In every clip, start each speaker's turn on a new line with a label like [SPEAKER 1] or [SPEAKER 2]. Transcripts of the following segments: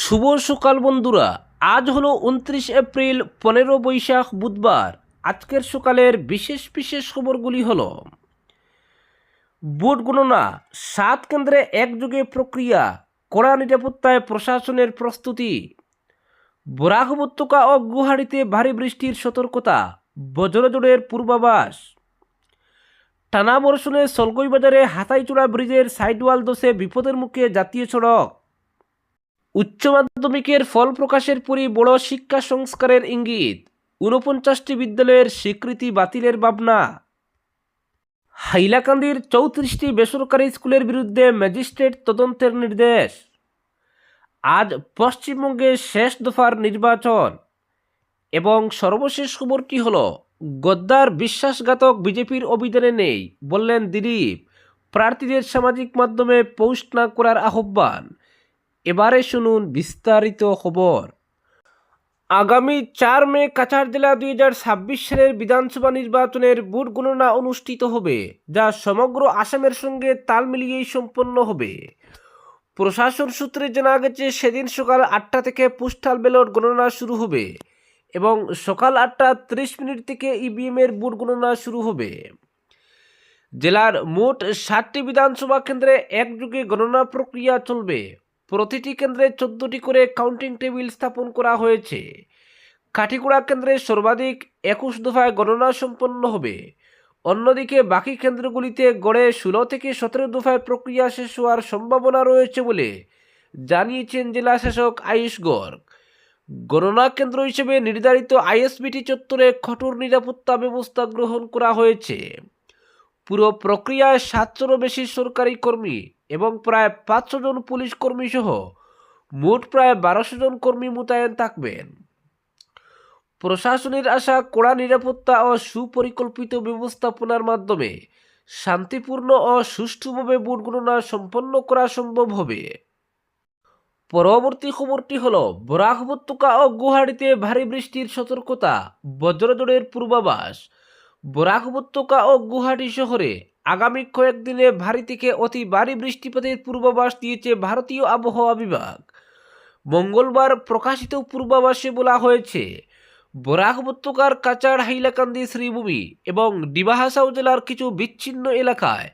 [SPEAKER 1] শুভ সকাল বন্ধুরা। আজ হলো 29 এপ্রিল, 15 বৈশাখ, বুধবার। আজকের সকালের বিশেষ বিশেষ খবরগুলি হলো: ভোট গণনা, 7 কেন্দ্রে একযোগে প্রক্রিয়া, কড়া নিরাপত্তায় প্রশাসনের প্রস্তুতি। বরাক উপত্যকা ও গুয়াহাটিতে ভারী বৃষ্টির সতর্কতা, বজ্রঝড়ের পূর্বাভাস। টানা বর্ষণে সলগই বাজারে হাতাইচূড়া ব্রিজের সাইডওয়াল ধসে বিপদের মুখে জাতীয় সড়ক। উচ্চ মাধ্যমিকের ফল প্রকাশের পরই বড় শিক্ষা সংস্কারের ইঙ্গিত, ৪৯টি বিদ্যালয়ের স্বীকৃতি বাতিলের ভাবনা। হাইলাকান্দির ৩৪টি বেসরকারি স্কুলের বিরুদ্ধে ম্যাজিস্ট্রেট তদন্তের নির্দেশ। আজ পশ্চিমবঙ্গে শেষ দফার নির্বাচন। এবং সর্বশেষ খবরটি হল, গদ্দার বিশ্বাসঘাতক বিজেপির অভিধানে নেই, বললেন দিলীপ। প্রার্থীদের সামাজিক মাধ্যমে পোস্ট না করার আহ্বান। এবারে শুনুন বিস্তারিত খবর। আগামী 4 মে কাছাড় জেলা 2026 সালের বিধানসভা নির্বাচনের ভোট গণনা অনুষ্ঠিত হবে, যা সমগ্র আসামের সঙ্গে তাল মিলিয়েই সম্পন্ন হবে। প্রশাসন সূত্রে জানা গেছে, সেদিন সকাল 8টা থেকে পোস্টাল ব্যালট গণনা শুরু হবে এবং সকাল 8টা 30 থেকে ইভিএমের ভোট গণনা শুরু হবে। জেলার মোট 60টি বিধানসভা কেন্দ্রে একযোগে গণনা প্রক্রিয়া চলবে। প্রতিটি কেন্দ্রে 14টি করে কাউন্টিং টেবিল স্থাপন করা হয়েছে। কাঠিগোড়া কেন্দ্রে সর্বাধিক 21 দফায় গণনা সম্পন্ন হবে। অন্যদিকে বাকি কেন্দ্রগুলিতে গড়ে 16 থেকে 17 দফায় প্রক্রিয়া শেষ হওয়ার সম্ভাবনা রয়েছে বলে জানিয়েছেন জেলা শাসক আয়ুষ গর্গ। গণনা কেন্দ্র হিসেবে নির্ধারিত আইএসবিটি চত্বরে কঠোর নিরাপত্তা ব্যবস্থা গ্রহণ করা হয়েছে। পুরো প্রক্রিয়ায় 700-রও বেশি সরকারি কর্মী এবং প্রায় 500 জন পুলিশ কর্মী সহ মোট প্রায় 1200 জন কর্মী মোতায়েন থাকবেন। প্রশাসনের আশা, কড়া নিরাপত্তা ও সুপরিকল্পিত ব্যবস্থাপনার মাধ্যমে শান্তিপূর্ণ ও সুষ্ঠুভাবে ভোট গণনা সম্পন্ন করা সম্ভব হবে। পরবর্তী খবরটি হল, বরাক উপত্যকা ও গুয়াহাটিতে ভারী বৃষ্টির সতর্কতা, বজ্রঝড়ের পূর্বাভাস। বরাক উপত্যকা ও গুয়াহাটি শহরে আগামী কয়েকদিনে ভারী থেকে অতি ভারী বৃষ্টিপাতের পূর্বাভাস দিয়েছে ভারতীয় আবহাওয়া বিভাগ। মঙ্গলবার প্রকাশিত পূর্বাভাসে বলা হয়েছে, বরাক উপত্যকার কাছাড়, হাইলাকান্দি, শ্রীভূমি এবং ডিমাহাসাও জেলার কিছু বিচ্ছিন্ন এলাকায়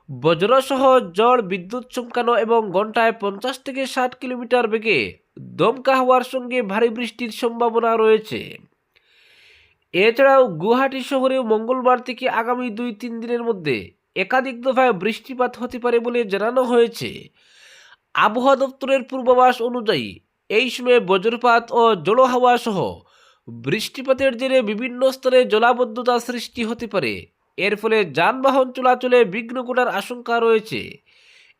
[SPEAKER 1] বজ্রসহ ঝড়, বিদ্যুৎ চমকানো এবং ঘন্টায় 50 থেকে 60 কিলোমিটার বেগে দমকা হওয়ার সঙ্গে ভারী বৃষ্টির সম্ভাবনা রয়েছে। এছাড়াও গুয়াহাটি শহরেও মঙ্গলবার থেকে আগামী 2-3 দিনের মধ্যে একাধিক দফায় বৃষ্টিপাত হতে পারে বলে জানানো হয়েছে। আবহাওয়া দপ্তরের পূর্বাভাস অনুযায়ী এই সময়ে বজ্রপাত ও ঝোড়ো হাওয়া সহ বৃষ্টিপাতের জেরে বিভিন্ন স্থানে জলাবদ্ধতা সৃষ্টি হতে পারে। এর ফলে যানবাহন চলাচলে বিঘ্ন ঘটার আশঙ্কা রয়েছে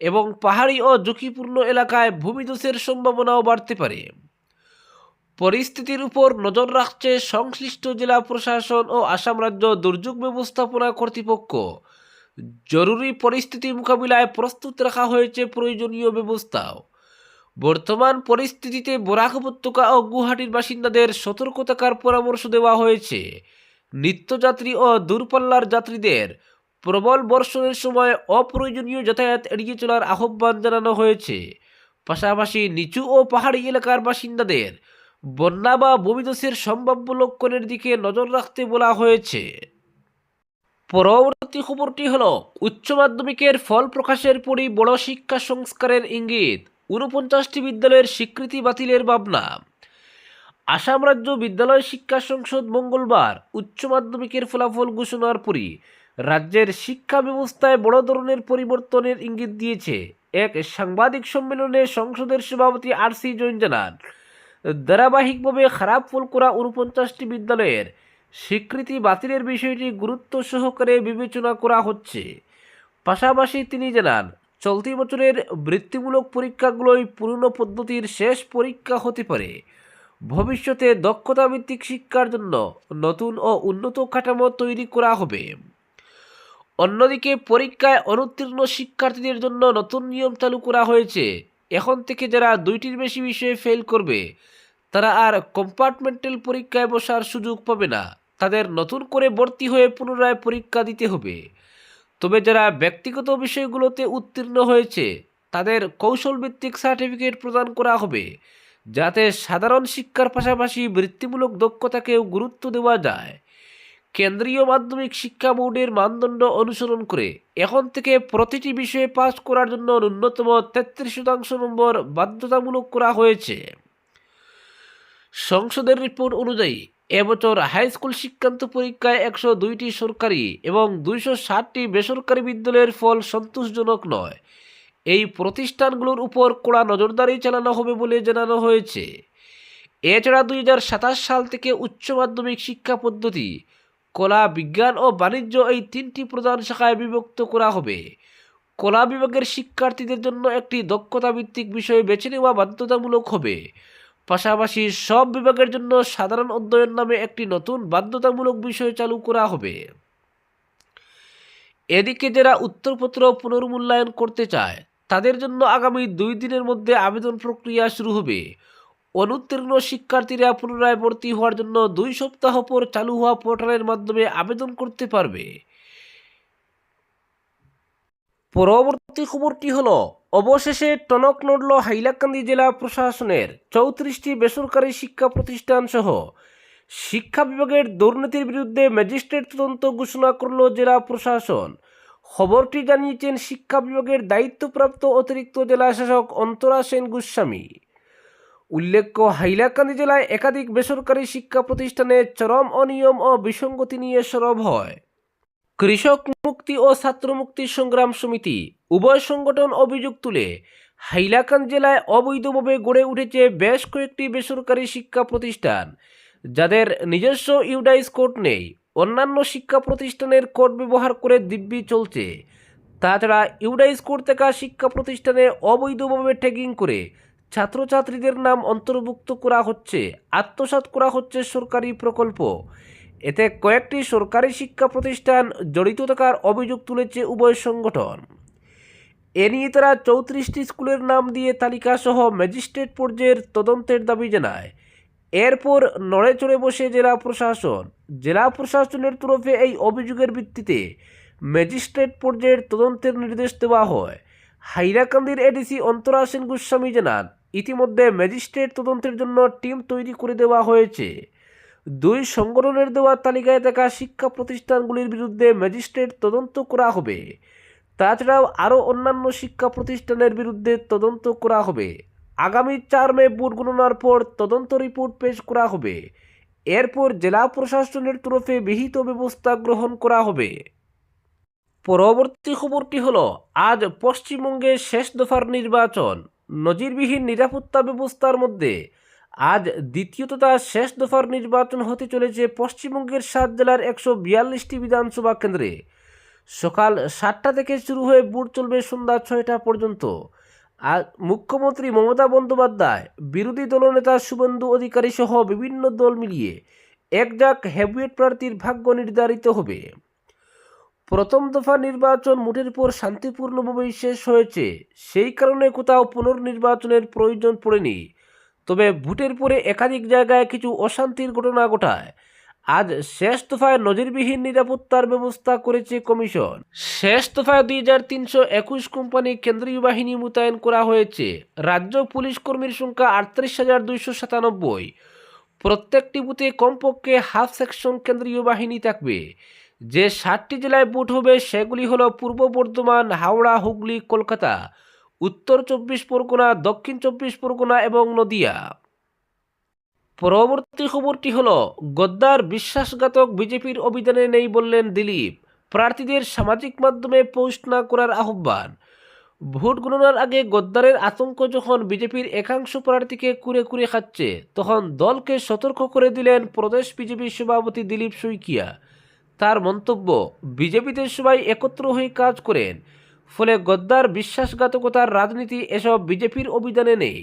[SPEAKER 1] এবং পাহাড়ি ও ঝুঁকিপূর্ণ এলাকায় ভূমিধসের সম্ভাবনাও বাড়তে পারে। পরিস্থিতির উপর নজর রাখছে সংশ্লিষ্ট জেলা প্রশাসন ও আসাম রাজ্য দুর্যোগ ব্যবস্থাপনা কর্তৃপক্ষ। জরুরি পরিস্থিতি মোকাবিলায় প্রস্তুত রাখা হয়েছে প্রয়োজনীয় ব্যবস্থাও। বর্তমান পরিস্থিতিতে বরাক উপত্যকা ও গুয়াহাটির বাসিন্দাদের সতর্ক থাকার পরামর্শ দেওয়া হয়েছে। নিত্যযাত্রী ও দূরপাল্লার যাত্রীদের প্রবল বর্ষণের সময় অপ্রয়োজনীয় যাতায়াত এড়িয়ে চলার আহ্বান জানানো হয়েছে। পাশাপাশি নিচু ও পাহাড়ি এলাকার বাসিন্দাদের বন্যা বা ভূমিধসের সম্ভাব্য লক্ষণের দিকে নজর রাখতে বলা হয়েছে। পরবর্তী খবরটি হল, উচ্চ মাধ্যমিকের ফল প্রকাশের পরই বড় শিক্ষা সংস্কারের ইঙ্গিত, 49টি বিদ্যালয়ের স্বীকৃতি বাতিলের ভাবনা। আসাম রাজ্য বিদ্যালয় শিক্ষা সংসদ মঙ্গলবার উচ্চ মাধ্যমিকের ফলাফল ঘোষণার পরই রাজ্যের শিক্ষা ব্যবস্থায় বড় ধরনের পরিবর্তনের ইঙ্গিত দিয়েছে। এক সাংবাদিক সম্মেলনে সংসদের সভাপতি আর.সি. জৈন জানান, ধারাবাহিকভাবে খারাপ ফল করা 49টি বিদ্যালয়ের স্বীকৃতি বাতিলের বিষয়টি গুরুত্ব সহকারে বিবেচনা করা হচ্ছে। পাশাপাশি তিনি জানান, চলতি বছরের বৃত্তিমূলক পরীক্ষাগুলোই পুরনো পদ্ধতির শেষ পরীক্ষা হতে পারে। ভবিষ্যতে দক্ষতাভিত্তিক শিক্ষার জন্য নতুন ও উন্নত কাঠামো তৈরি করা হবে। অন্যদিকে পরীক্ষায় অনুত্তীর্ণ শিক্ষার্থীদের জন্য নতুন নিয়ম চালু করা হয়েছে। এখন থেকে যারা 2টির বেশি বিষয়ে ফেল করবে তারা আর কম্পার্টমেন্টাল পরীক্ষায় বসার সুযোগ পাবে না। তাদের নতুন করে ভর্তি হয়ে পুনরায় পরীক্ষা দিতে হবে। তবে যারা ব্যক্তিগত বিষয়গুলোতে উত্তীর্ণ হয়েছে তাদের কৌশলভিত্তিক সার্টিফিকেট প্রদান করা হবে। যাতে সাধারণ শিক্ষার পাশাপাশি বৃত্তিমূলক দক্ষতাকেও গুরুত্ব দেওয়া যায়। কেন্দ্রীয় মাধ্যমিক শিক্ষা বোর্ডের মানদণ্ড অনুসরণ করে এখন থেকে প্রতিটি বিষয়ে পাস করার জন্য ন্যূনতম 33% নম্বর বাধ্যতামূলক করা হয়েছে। সংসদের রিপোর্ট অনুযায়ী এবছর হাইস্কুল শিক্ষান্ত পরীক্ষায় 102টি সরকারি এবং 260টি বেসরকারি বিদ্যালয়ের ফল সন্তোষজনক নয়। এই প্রতিষ্ঠানগুলোর উপর কড়া নজরদারি চালানো হবে বলে জানানো হয়েছে। এছাড়া 2027 সাল থেকে উচ্চ মাধ্যমিক শিক্ষা পদ্ধতি কলা, বিজ্ঞান ও বাণিজ্য এই 3টি প্রধান শাখায় বিভক্ত করা হবে। কলা বিভাগের শিক্ষার্থীদের জন্য একটি দক্ষতা ভিত্তিক বিষয় বেছে নেওয়া বাধ্যতামূলক হবে। পাশাপাশি সব বিভাগের জন্য সাধারণ অধ্যয়ন নামে একটি নতুন বাধ্যতামূলক বিষয় চালু করা হবে। এদিকে যারা উত্তরপত্র পুনর্মূল্যায়ন করতে চায় তাদের জন্য আগামী 2 দিনের মধ্যে আবেদন প্রক্রিয়া শুরু হবে। অনুত্তীর্ণ শিক্ষার্থীরা পুনরায় ভর্তি হওয়ার জন্য 2 সপ্তাহ পর চালু হওয়া পোর্টালের মাধ্যমে আবেদন করতে পারবে। পরবর্তী খবরটি হলো, অবশেষে টনক নড়ল হাইলাকান্দি জেলা প্রশাসনের। 34টি বেসরকারি শিক্ষা প্রতিষ্ঠান সহ শিক্ষা বিভাগের দুর্নীতির বিরুদ্ধে ম্যাজিস্ট্রেট তদন্ত ঘোষণা করল জেলা প্রশাসন। খবরটি জানিয়েছেন শিক্ষা বিভাগের দায়িত্বপ্রাপ্ত অতিরিক্ত জেলা শাসক অন্তরা সেন গোস্বামী। উল্লেখ্য, হাইলাকান্দি জেলায় একাধিক বেসরকারি শিক্ষা প্রতিষ্ঠানে চরম অনিয়ম ও বিসঙ্গতি নিয়ে সরব হয়। কৃষক মুক্তি ও ছাত্র মুক্তি সংগ্রাম সমিতি উভয় সংগঠন অভিযোগ তুলে হাইলাকান্দি জেলায় অবৈধভাবে গড়ে উঠেছে বেশ কয়েকটি বেসরকারি শিক্ষা প্রতিষ্ঠান, যাদের নিজস্ব ইউডাইস কোড নেই। অন্যান্য শিক্ষা প্রতিষ্ঠানের কোড ব্যবহার করে দিব্যি চলছে। তাছাড়া ইউডাইস কোড থাকা শিক্ষা প্রতিষ্ঠানে অবৈধভাবে ট্যাগিং করে ছাত্রছাত্রীদের নাম অন্তর্ভুক্ত করা হচ্ছে, আত্মসাৎ করা হচ্ছে সরকারি প্রকল্প। এতে কয়েকটি সরকারি শিক্ষা প্রতিষ্ঠান জড়িত থাকার অভিযোগ তুলেছে উভয় সংগঠন। এ নিয়ে তারা 34টি স্কুলের নাম দিয়ে তালিকাসহ ম্যাজিস্ট্রেট পর্যায়ের তদন্তের দাবি জানায়। এরপর নড়ে চড়ে বসে জেলা প্রশাসন। জেলা প্রশাসনের তরফে এই অভিযোগের ভিত্তিতে ম্যাজিস্ট্রেট পর্যায়ের তদন্তের নির্দেশ দেওয়া হয়। হাইলাকান্দির এডিসি অন্তরা সেন গোস্বামী জানান, ইতিমধ্যে ম্যাজিস্ট্রেট তদন্তের জন্য টিম তৈরি করে দেওয়া হয়েছে। 2 সংগঠনের দেওয়া তালিকায় থাকা শিক্ষা প্রতিষ্ঠানগুলির বিরুদ্ধে ম্যাজিস্ট্রেট তদন্ত করা হবে। তাছাড়াও আরও অন্যান্য শিক্ষা প্রতিষ্ঠানের বিরুদ্ধে তদন্ত করা হবে। আগামী 4 মে ভোট গণনার পর তদন্ত রিপোর্ট পেশ করা হবে। এরপর জেলা প্রশাসনের তরফে বিহিত ব্যবস্থা গ্রহণ করা হবে। পরবর্তী খবরটি হলো, আজ পশ্চিমবঙ্গে শেষ দফার নির্বাচন। নজিরবিহীন নিরাপত্তা ব্যবস্থার মধ্যে আজ দ্বিতীয় তথা শেষ দফার নির্বাচন হতে চলেছে পশ্চিমবঙ্গের 7 জেলার 142টি বিধানসভা কেন্দ্রে। সকাল 7টা থেকে শুরু হয়ে ভোট চলবে সন্ধ্যা 6টা পর্যন্ত। আজ মুখ্যমন্ত্রী মমতা বন্দ্যোপাধ্যায়, বিরোধী দলনেতা শুভেন্দু অধিকারী সহ বিভিন্ন দল মিলিয়ে একজাক হেভিওয়েট প্রার্থীর ভাগ্য নির্ধারিত হবে। প্রথম দফা নির্বাচন মোটের পর শান্তিপূর্ণভাবেই শেষ হয়েছে, সেই কারণে কোথাও পুনর্নির্বাচনের প্রয়োজন পড়েনি। তবে ভোটের পরে একাধিক জায়গায় কিছু অশান্তির ঘটনা ঘটায়। আজ শেষ দফায় নজিরবিহীন নিরাপত্তার ব্যবস্থা করেছে কমিশন। শেষ দফায় 2321 কোম্পানি কেন্দ্রীয় বাহিনী মোতায়েন করা হয়েছে। রাজ্য পুলিশ কর্মীর সংখ্যা 38,297। প্রত্যেকটি বুথে কমপক্ষে হাফ সেকশন কেন্দ্রীয় বাহিনী থাকবে। যে 7টি জেলায় ভোট হবে সেগুলি হলো পূর্ব বর্ধমান, হাওড়া, হুগলি, কলকাতা, উত্তর 24 পরগনা, দক্ষিণ 24 পরগনা এবং নদিয়া। পরবর্তী খবরটি হলো, গদ্দার বিশ্বাসঘাতক বিজেপির অভিধানে নেই বললেন দিলীপ। প্রার্থীদের সামাজিক মাধ্যমে পোস্ট না করার আহ্বান। ভোট গণনার আগে গদ্দারের আতঙ্ক যখন বিজেপির একাংশ প্রার্থীকে কুরে কুরে খাচ্ছে, তখন দলকে সতর্ক করে দিলেন প্রদেশ বিজেপি সভাপতি দিলীপ শইকিয়া। তার মন্তব্য, বিজেপিতে সবাই একত্র হয়ে কাজ করেন, ফলে গদ্দার বিশ্বাসঘাতকতার রাজনীতি এসব বিজেপির অভিধানে নেই।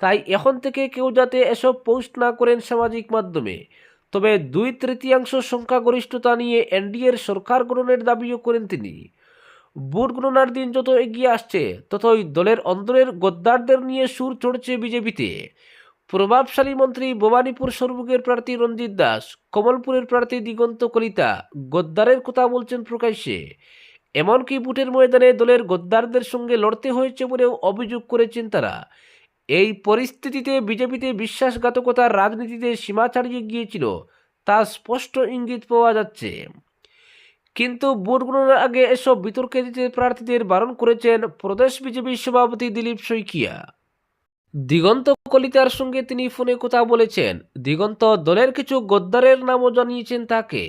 [SPEAKER 1] তাই এখন থেকে কেউ যাতে এসব পোস্ট না করেন সামাজিক মাধ্যমে। তবে 2/3 সংখ্যাগরিষ্ঠতা নিয়ে এনডিএর সরকার গঠনের দাবিও করেন তিনি। ভোট গণনার দিন যত এগিয়ে আসছে ততই দলের অন্দরের গদ্দারদের নিয়ে সুর চড়ছে বিজেপিতে। প্রভাবশালী মন্ত্রী ভবানীপুর সরবুগের প্রার্থী রঞ্জিত দাস, কমলপুরের প্রার্থী দিগন্ত কলিতা গদ্দারের কথা বলছেন প্রকাশ্যে। এমনকি ভোটের ময়দানে দলের গদ্দারদের সঙ্গে লড়তে হয়েছে বলেও অভিযোগ করেছেন তারা। এই পরিস্থিতিতে বিজেপিতে বিশ্বাসঘাতকতার রাজনীতিতে সীমা ছাড়িয়ে গিয়েছিল তা স্পষ্ট ইঙ্গিত পাওয়া যাচ্ছে। কিন্তু ভোট গণনার আগে এসব বিতর্কে দিতে প্রার্থীদের বারণ করেছেন প্রদেশ বিজেপি সভাপতি দিলীপ শইকিয়া। দিগন্ত কলিতার সঙ্গে তিনি ফোনে কথা বলেছেন। দিগন্ত দলের কিছু গদ্দারের নামও জানিয়েছেন তাকে।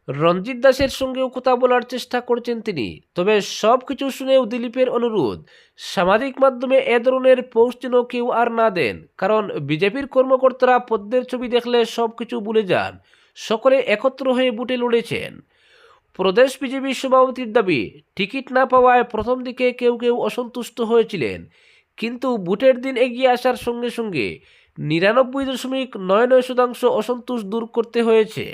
[SPEAKER 1] রঞ্জিত দাসের সঙ্গেও কথা বলার চেষ্টা করছেন তিনি। তবে সব কিছু শুনেও দিলীপের অনুরোধ, সামাজিক মাধ্যমে এ ধরনের পোস্ট যেন কেউ আর না দেন, কারণ বিজেপির কর্মকর্তারা পদ্মের ছবি দেখলে সব কিছু ভুলে যান। সকলে একত্র হয়ে বুটে লড়েছেন। প্রদেশ বিজেপি সভাপতির দাবি, টিকিট না পাওয়ায় প্রথম দিকে কেউ কেউ অসন্তুষ্ট হয়েছিলেন, কিন্তু ভোটের দিন এগিয়ে আসার সঙ্গে সঙ্গে 99.99% অসন্তোষ দূর করতে হয়েছে।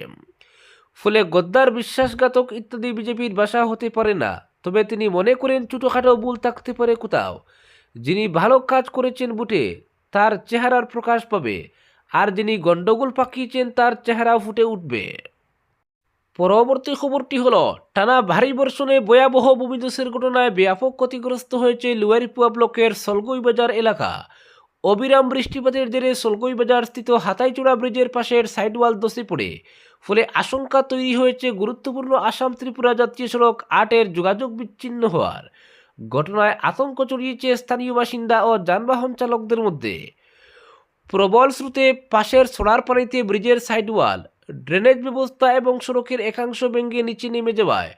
[SPEAKER 1] ফলে গদ্দার, বিশ্বাসঘাতক ইত্যাদি বিজেপির ভাষা হতে পারে না। তবে তিনি মনে করেন ছোটোখাটো ভুল থাকতে পারে কোথাও। যিনি ভালো কাজ করেছেন ভোটে তার চেহারার প্রকাশ পাবে, আর যিনি গণ্ডগোল পাকিয়েছেন তার চেহারা ফুটে উঠবে। পরবর্তী খবরটি হলো, টানা ভারী বর্ষণে ভয়াবহ ভূমিধসের ঘটনায় ব্যাপক ক্ষতিগ্রস্ত হয়েছে লুয়ারিপুয়া ব্লকের সলগই বাজার এলাকা। অবিরাম বৃষ্টিপাতের জেরে সলগই বাজার স্থিত হাতাইচূড়া ব্রিজের পাশের সাইডওয়াল ধসে পড়ে, ফলে আশঙ্কা তৈরি হয়েছে গুরুত্বপূর্ণ আসাম ত্রিপুরা জাতীয় সড়ক ৮-এর যোগাযোগ বিচ্ছিন্ন হওয়ার। ঘটনায় আতঙ্ক ছড়িয়েছে স্থানীয় বাসিন্দা ও যানবাহন চালকদের মধ্যে। প্রবল স্রোতে পাশের ছড়ার পানিতে ব্রিজের সাইডওয়াল, ড্রেনেজ ব্যবস্থা এবং সড়কের একাংশ ভেঙে নিচে নেমে যাওয়ায়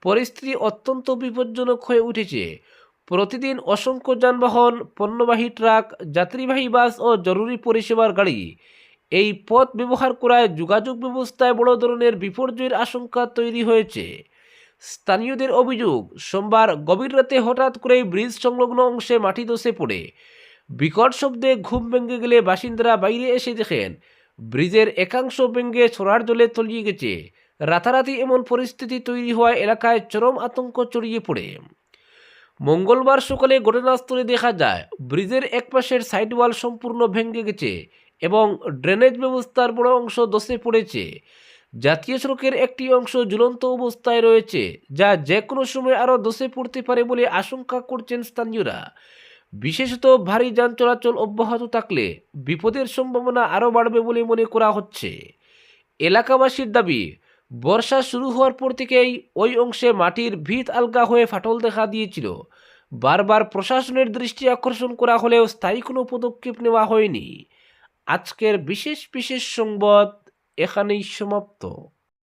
[SPEAKER 1] পরিস্থিতি অত্যন্ত বিপজ্জনক হয়ে উঠেছে। প্রতিদিন অসংখ্য যানবাহন, পণ্যবাহী ট্রাক, যাত্রীবাহী বাস ও জরুরি পরিষেবার গাড়ি এই পথ ব্যবহার করায় যোগাযোগ ব্যবস্থায় বড় ধরনের বিপর্যয়ের আশঙ্কা তৈরি হয়েছে। স্থানীয়দের অভিযোগ, সোমবার গভীর রাতে হঠাৎ করেই ব্রিজ সংলগ্ন অংশে মাটি ধসে পড়ে। বিকট শব্দে ঘুম ভেঙে গেলে বাসিন্দারা বাইরে এসে দেখেন ব্রিজের একাংশ ভেঙে ছড়ার জলে তলিয়ে গেছে। রাতারাতি এমন পরিস্থিতি তৈরি হওয়ায় এলাকায় চরম আতঙ্ক ছড়িয়ে পড়ে। মঙ্গলবার সকালে ঘটনাস্থলে দেখা যায় ব্রিজের একপাশের সাইডওয়াল সম্পূর্ণ ভেঙে গেছে এবং ড্রেনেজ ব্যবস্থার বড় অংশ ধসে পড়েছে। জাতীয় সড়কের একটি অংশ ঝুলন্ত অবস্থায় রয়েছে, যা যে কোনো সময় আরও ধসে পড়তে পারে বলে আশঙ্কা করছেন স্থানীয়রা। বিশেষত ভারী যান চলাচল অব্যাহত থাকলে বিপদের সম্ভাবনা আরও বাড়বে বলে মনে করা হচ্ছে। এলাকাবাসীর দাবি, বর্ষা শুরু হওয়ার পর থেকেই ওই অংশে মাটির ভিত আলগা হয়ে ফাটল দেখা দিয়েছিল। বারবার প্রশাসনের দৃষ্টি আকর্ষণ করা হলেও স্থায়ী কোনো পদক্ষেপ নেওয়া হয়নি। আজকের বিশেষ সংবাদ এখানেই সমাপ্ত।